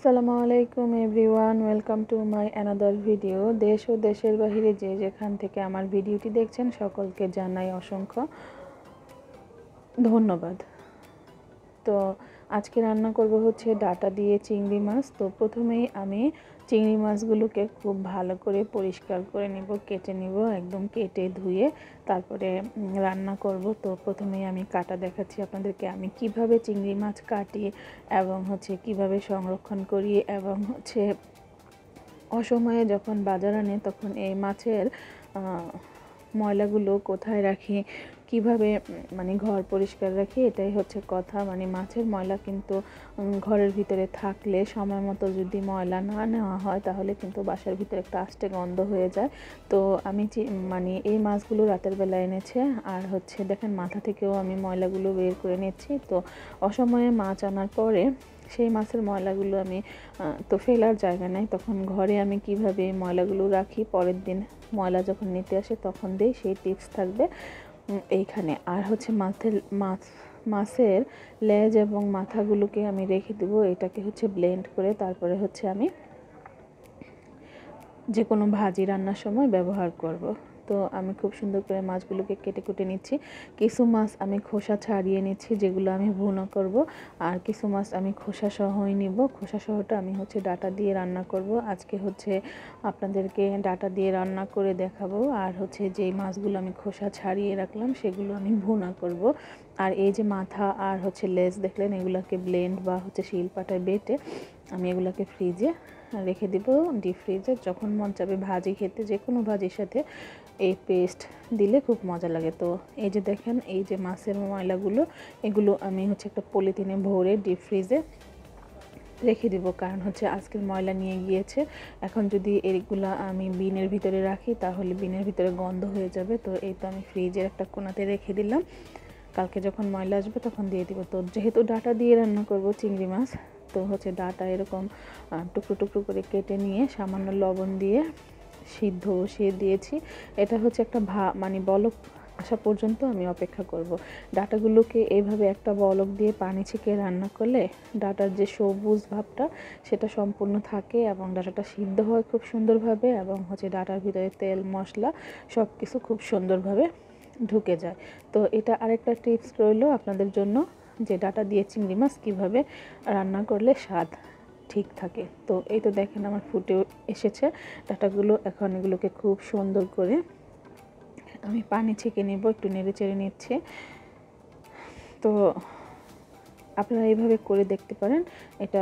আসসালামু আলাইকুম everyone, welcome to my another video. দেশ ও দেশের বাহিরে যে যেখান থেকে আমার ভিডিওটি দেখছেন সকলকে জানাই অসংখ্য ধন্যবাদ। তো আজকে রান্না করব হচ্ছে ডাটা দিয়ে চিংড়ি মাছ। তো প্রথমেই আমি চিংড়ি মাছগুলোকে খুব ভালো করে পরিষ্কার করে নেব, কেটে নেব, একদম কেটে ধুয়ে তারপরে রান্না করব। তো প্রথমেই আমি কাটা দেখাচ্ছি আপনাদেরকে, আমি কিভাবে চিংড়ি মাছ কাটি এবং হচ্ছে কিভাবে সংরক্ষণ করি এবং হচ্ছে অসময়ে যখন বাজার আনে তখন এই মাছের ময়লাগুলো কোথায় রাখি, কিভাবে মানে ঘর পরিষ্কার রাখি, এটাই হচ্ছে কথা। মানে মাছের ময়লা কিন্তু ঘরের ভিতরে থাকলে সময় মতো যদি ময়লা না নেওয়া হয় তাহলে কিন্তু বাসার ভিতরে একটা আষ্টে গন্ধ হয়ে যায়। তো আমি মানে এই মাছগুলো রাতের বেলা এনেছে আর হচ্ছে দেখেন মাথা থেকেও আমি ময়লাগুলো বের করে নিচ্ছি। তো অসময়ে মাছ আনার পরে সেই মাছের ময়লাগুলো আমি তো ফেলার জায়গা নাই, তখন ঘরে আমি কিভাবে ময়লাগুলো রাখি, পরের দিন ময়লা যখন নিতে আসে তখন দেই, সেই টিপস থাকবে এইখানে। আর হচ্ছে মাছের লেজ এবং মাথাগুলোকে আমি রেখে দেবো, এটাকে হচ্ছে ব্লেন্ড করে তারপরে হচ্ছে আমি যে কোনো ভাজি রান্নার সময় ব্যবহার করব। তো আমি খুব সুন্দর করে মাছগুলোকে কেটে কুটে নিচ্ছি। কিছু মাছ আমি খোসা ছাড়িয়ে নিচ্ছি যেগুলো আমি ভুনা করব, আর কিছু মাছ আমি খোসা সহই নিব। খোসা সহটা আমি হচ্ছে ডাটা দিয়ে রান্না করব। আজকে হচ্ছে আপনাদেরকে ডাটা দিয়ে রান্না করে দেখাবো। আর হচ্ছে যেই মাছগুলো আমি খোসা ছাড়িয়ে রাখলাম সেগুলো আমি ভুনা করব। আর এই যে মাথা আর হচ্ছে লেজ দেখলেন, এগুলোকে ব্লেন্ড বা হচ্ছে শিলপাটায় বেটে আমি এগুলোকে ফ্রিজে রেখে দিব, ডিপ ফ্রিজে। যখন মন চাবে ভাজি খেতে, যে কোনো ভাজির সাথে এই পেস্ট দিলে খুব মজা লাগে। তো এই যে দেখেন, এই যে মাছের ময়লাগুলো, এগুলো আমি হচ্ছে একটা পলিথিনে ভরে ডিপ ফ্রিজে রেখে দিব, কারণ হচ্ছে আজকের ময়লা নিয়ে গিয়েছে। এখন যদি এগুলা আমি বিনের ভিতরে রাখি তাহলে বিনের ভিতরে গন্ধ হয়ে যাবে। তো এই তো আমি ফ্রিজের একটা কোণাতে রেখে দিলাম, কালকে যখন ময়লা আসবে তখন দিয়ে দিব। তো যেহেতু ডাটা দিয়ে রান্না করব চিংড়ি মাছ, তো হচ্ছে ডাটা এরকম টুকরো টুকরো করে কেটে নিয়ে সামান্য লবণ দিয়ে সিদ্ধ বসিয়ে দিয়েছি। এটা হচ্ছে একটা মানে বলক আসা পর্যন্ত আমি অপেক্ষা করব। ডাটাগুলোকে এইভাবে একটা বলক দিয়ে পানি ছেঁকে রান্না করলে ডাটার যে সবুজ ভাবটা সেটা সম্পূর্ণ থাকে এবং ডাটাটা সিদ্ধ হয় খুব সুন্দরভাবে, এবং হচ্ছে ডাটার ভিতরে তেল মশলা সব কিছু খুব সুন্দরভাবে ঢুকে যায়। তো এটা আরেকটা টিপস রইল আপনাদের জন্য, যে ডাটা দিয়ে চিংড়ি মাছ কীভাবে রান্না করলে স্বাদ ঠিক থাকে। তো এই তো দেখেন আমার ফুটে এসেছে ডাটাগুলো। এখন এগুলোকে খুব সুন্দর করে আমি পানি ছেঁকে নেব, একটু নেড়ে চেড়ে নিচ্ছে। তো আপনারা এইভাবে করে দেখতে পারেন, এটা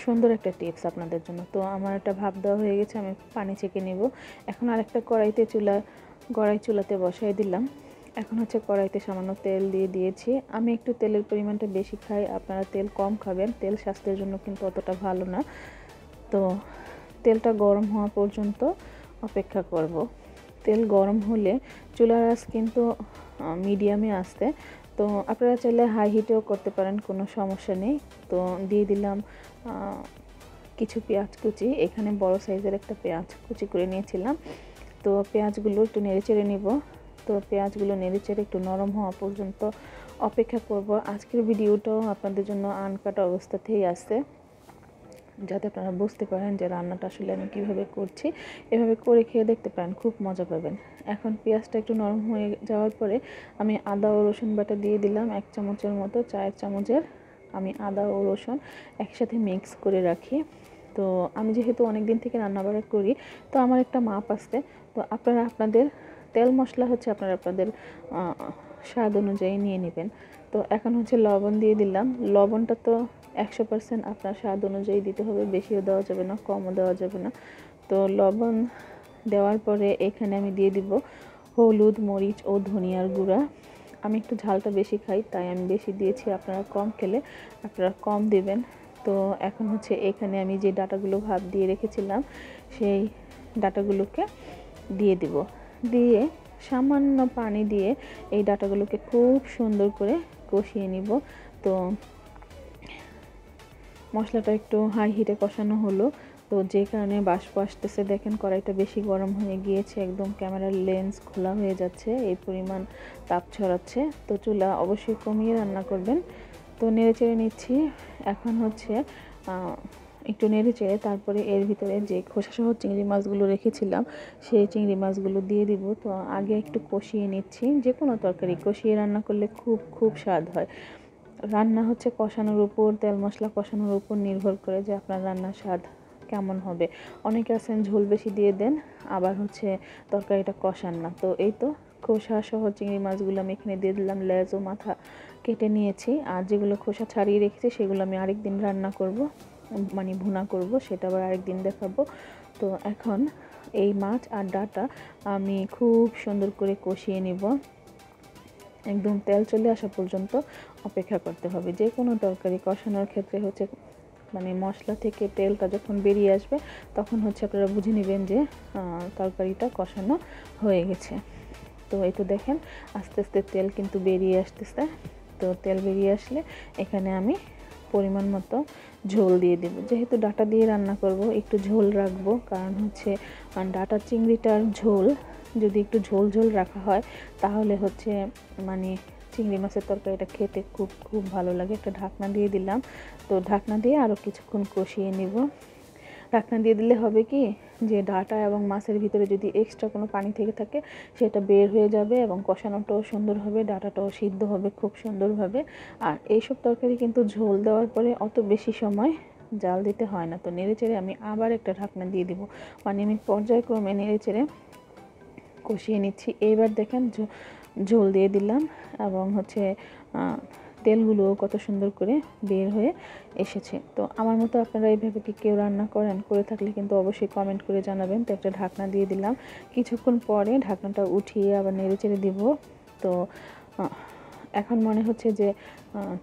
সুন্দর একটা টিপস আপনাদের জন্য। তো আমার একটা ভাপ দেওয়া হয়ে গেছে, আমি পানি ছেঁকে নেব। এখন আরেকটা চুলাতে বসাই দিলাম। এখন হচ্ছে কড়াইতে সামান্য তেল দিয়ে দিয়েছি। আমি একটু তেলের পরিমাণটা বেশি খাই, আপনারা তেল কম খাবেন, তেল স্বাস্থ্যের জন্য কিন্তু অতটা ভালো না। তো তেলটা গরম হওয়া পর্যন্ত অপেক্ষা করব। তেল গরম হলে চুলার আঁচ কিন্তু মিডিয়ামে আসতে, তো আপনারা চাইলে হাই হিটেও করতে পারেন, কোনো সমস্যা নেই। তো দিয়ে দিলাম কিছু পেঁয়াজ কুচি, এখানে বড় সাইজের একটা পেঁয়াজ কুচি করে নিয়েছিলাম। তো পেঁয়াজগুলো একটু নেড়ে চেড়ে নিব। তো পেঁয়াজগুলো নেড়ে চেড়ে একটু নরম হওয়া পর্যন্ত অপেক্ষা করব। আজকের ভিডিওটাও আপনাদের জন্য আনকাট অবস্থাতেই আছে, যাতে আপনারা বুঝতে পারেন যে রান্নাটা আসলে আমি কীভাবে করছি। এভাবে করে খেয়ে দেখতে পারেন, খুব মজা পাবেন। এখন পেঁয়াজটা একটু নরম হয়ে যাওয়ার পরে আমি আদা ও রসুন বাটা দিয়ে দিলাম 1 চামচের মতো, চায়ের চামচের আমি আদা ও রসুন একসাথে মিক্স করে রাখি। তো আমি যেহেতু অনেক দিন থেকে রান্নাবাড়া করি, তো আমার একটা মাপ আছে। তো আপনারা আপনাদের তেল মশলা হচ্ছে আপনারা আপনাদের স্বাদ অনুযায়ী নিয়ে নেবেন। তো এখন হচ্ছে লবণ দিয়ে দিলাম। লবণটা তো 100% আপনার স্বাদ অনুযায়ী দিতে হবে, বেশিও দেওয়া যাবে না, কমও দেওয়া যাবে না। তো লবণ দেওয়ার পরে এখানে আমি দিয়ে দিব হলুদ, মরিচ ও ধনিয়ার গুঁড়া। আমি একটু ঝালটা বেশি খাই তাই আমি বেশি দিয়েছি, আপনারা কম খেলে আপনারা কম দেবেন। তো এখন হচ্ছে এখানে আমি যে ডাটাগুলো ভাপ দিয়ে রেখেছিলাম সেই ডাটাগুলোকে দিয়ে দিব, দিয়ে সামান্য পানি দিয়ে এই ডাটাগুলোকে খুব সুন্দর করে কষিয়ে নিব। তো মশলাটা একটু হাই হিটে কষানো হলো, তো যে কারণে বাষ্প আসতেছে, দেখেন কড়াইটা বেশি গরম হয়ে গিয়েছে, একদম ক্যামেরার লেন্স খোলা হয়ে যাচ্ছে, এই পরিমাণ তাপ ছড়াচ্ছে। তো চুলা অবশ্যই কমিয়ে রান্না করবেন। তো নেড়ে চেড়ে নিচ্ছি। এখন হচ্ছে একটু নেড়ে চেড়ে তারপরে এর ভিতরে যে খোসাসহ চিংড়ি মাছগুলো রেখেছিলাম সেই চিংড়ি মাছগুলো দিয়ে দিব। তো আগে একটু কষিয়ে নিচ্ছি। যে কোনো তরকারি কষিয়ে রান্না করলে খুব খুব স্বাদ হয়। রান্না হচ্ছে কষানোর উপর, তেল মশলা কষানোর উপর নির্ভর করে যে আপনার রান্নার স্বাদ কেমন হবে। অনেকে আছেন ঝোল বেশি দিয়ে দেন, আবার হচ্ছে তরকারিটা কষান না। তো এই তো খোসা সহ চিংড়ি মাছগুলো আমি এখানে দিয়ে দিলাম। লেজ ও মাথা কেটে নিয়েছি, আর যেগুলো খোসা ছাড়িয়ে রেখেছি সেগুলো আমি আরেকদিন রান্না করব, মানে ভুনা করব, সেটা আবার আরেকদিন দেখাবো। তো এখন এই মাছ আর ডাঁটা আমি খুব সুন্দর করে কষিয়ে নিব। একদম তেল চলে আসা পর্যন্ত অপেক্ষা করতে হবে। যে কোনো তরকারি কষানোর ক্ষেত্রে হচ্ছে মানে মশলা থেকে তেলটা যখন বেরিয়ে আসবে তখন হচ্ছে আপনারা বুঝে নেবেন যে তরকারিটা কষানো হয়ে গেছে। তো এই তো দেখেন আস্তে আস্তে তেল কিন্তু বেরিয়ে আসতেছে। তো তেল বেরিয়ে আসলে এখানে আমি পরিমাণ মতো ঝোল দিয়ে দেব। যেহেতু ডাঁটা দিয়ে রান্না করব একটু ঝোল রাখবো, কারণ হচ্ছে ডাঁটা চিংড়িটার ঝোল যদি একটু ঝোল ঝোল রাখা হয় তাহলে হচ্ছে মানে চিংড়ি মাছের তরকারিটা খেতে খুব খুব ভালো লাগে। একটা ঢাকনা দিয়ে দিলাম। তো ঢাকনা দিয়ে আরও কিছুক্ষণ কষিয়ে নিব। ঢাকনা দিয়ে দিলে হবে কি যে ডাঁটা এবং মাছের ভিতরে যদি এক্সট্রা কোনো পানি থেকে থাকে সেটা বের হয়ে যাবে এবং কষানোটাও সুন্দর হবে, ডাঁটাটাও সিদ্ধ হবে খুব সুন্দরভাবে। আর এইসব তরকারি কিন্তু ঝোল দেওয়ার পরে অত বেশি সময় জাল দিতে হয় না। তো নেড়েচেড়ে আমি আবার একটা ঢাকনা দিয়ে দিব, মানে আমি পর্যায়ক্রমে নেড়েচেড়ে কষিয়ে নিচ্ছি। এইবার দেখেন ঝোল দিয়ে দিলাম এবং হচ্ছে তেলগুলো কত সুন্দর করে বের হয়ে এসেছে। তো আমার মতো আপনারা এইভাবে কি কেউ রান্না করেন? করে থাকলে কিন্তু অবশ্যই কমেন্ট করে জানাবেন। তো একটা ঢাকনা দিয়ে দিলাম, কিছুক্ষণ পরে ঢাকনাটা উঠিয়ে আবার নেড়েচেড়ে দিব। তো এখন মনে হচ্ছে যে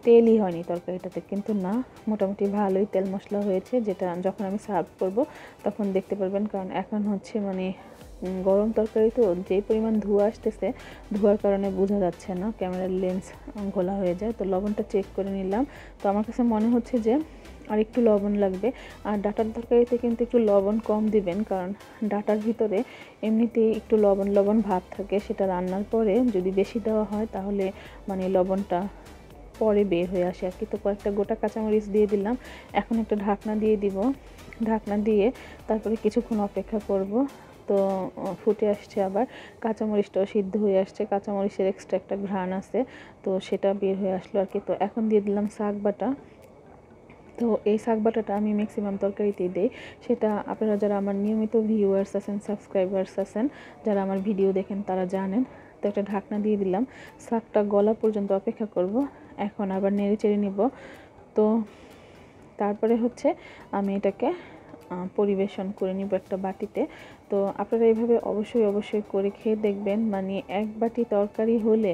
তেলই হয়নি তরকারিটাতে, কিন্তু না, মোটামুটি ভালোই তেল মশলা হয়েছে। যেটা যখন আমি সার্ভ করব তখন দেখতে পারবেন, কারণ এখন হচ্ছে মানে গরম তরকারি তো যেই পরিমাণ ধোঁয়া আসতেছে, ধোঁয়ার কারণে বোঝা যাচ্ছে না, ক্যামেরার লেন্স ঘোলা হয়ে যায়। তো লবণটা চেক করে নিলাম। তো আমার কাছে মনে হচ্ছে যে আর একটু লবণ লাগবে। আর ডাঁটার তরকারিতে কিন্তু একটু লবণ কম দিবেন, কারণ ডাঁটার ভিতরে এমনিতেই একটু লবণ লবণ ভাব থাকে। সেটা রান্নার পরে যদি বেশি দেওয়া হয় তাহলে মানে লবণটা পরে বের হয়ে আসে আর কি। তো কয়েকটা গোটা কাঁচামরিচ দিয়ে দিলাম। এখন একটা ঢাকনা দিয়ে দিব। ঢাকনা দিয়ে তারপরে কিছুক্ষণ অপেক্ষা করব। তো ফুটে আসছে, আবার কাঁচামরিচটাও সিদ্ধ হয়ে আসছে, কাঁচামরিচের এক্সট্রা একটা ঘ্রাণ আছে, তো সেটা বের হয়ে আসলো আর কি। তো এখন দিয়ে দিলাম শাক বাটা। তো এই শাক বাটাটা আমি ম্যাক্সিমাম তরকারিতেই দিই। সেটা আপনারা যারা আমার নিয়মিত ভিউয়ার্স আছেন, সাবস্ক্রাইবার্স আছেন, যারা আমার ভিডিও দেখেন তারা জানেন। তো একটা ঢাকনা দিয়ে দিলাম, শাকটা গলা পর্যন্ত অপেক্ষা করব। এখন আবার নেড়ে চেড়ে নিব। তো তারপরে হচ্ছে আমি এটাকে পরিবেশন করে নিব একটা বাটিতে। তো আপনারা এইভাবে অবশ্যই অবশ্যই করে খেয়ে দেখবেন। মানে এক বাটি তরকারি হলে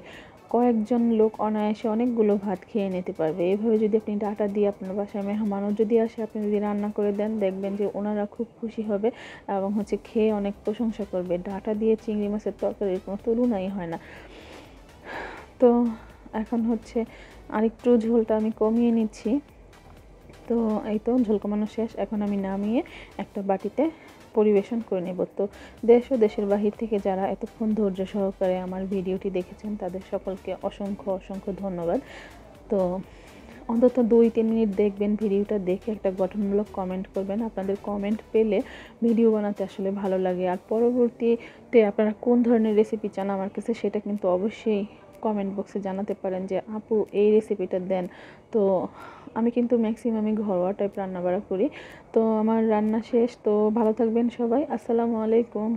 কয়েকজন লোক অনায়াসে অনেকগুলো ভাত খেয়ে নিতে পারবে। এইভাবে যদি আপনি ডাঁটা দিয়ে আপনার বাসায় মেহমানও যদি আসে, আপনি যদি রান্না করে দেন, দেখবেন যে ওনারা খুব খুশি হবে এবং হচ্ছে খেয়ে অনেক প্রশংসা করবে। ডাঁটা দিয়ে চিংড়ি মাছের তরকারির কোনো তুলনাই হয় না। তো এখন হচ্ছে আরেকটু ঝোলটা আমি কমিয়ে নিচ্ছি। তো এই তো ঝোল কমানো শেষ। এখন আমি নামিয়ে একটা বাটিতে পরিবেশন করে নেব। তো দেশ ও দেশের বাহির থেকে যারা এতক্ষণ ধৈর্য সহকারে আমার ভিডিওটি দেখেছেন তাদের সকলকে অসংখ্য অসংখ্য ধন্যবাদ। তো অন্তত 2-3 মিনিট দেখবেন, ভিডিওটা দেখে একটা গঠনমূলক কমেন্ট করবেন। আপনাদের কমেন্ট পেলে ভিডিও বানাতে আসলে ভালো লাগে। আর পরবর্তীতে আপনারা কোন ধরনের রেসিপি চান আমার কাছে, সেটা কিন্তু অবশ্যই কমেন্ট বক্সে জানাতে পারেন যে আপু এই রেসিপিটা দেন। তো আমি কিন্তু ম্যাক্সিমামই ঘরোয়া টাইপ রান্নাবাড়া করি। তো আমার রান্না শেষ। তো ভালো থাকবেন সবাই। আসসালামু আলাইকুম।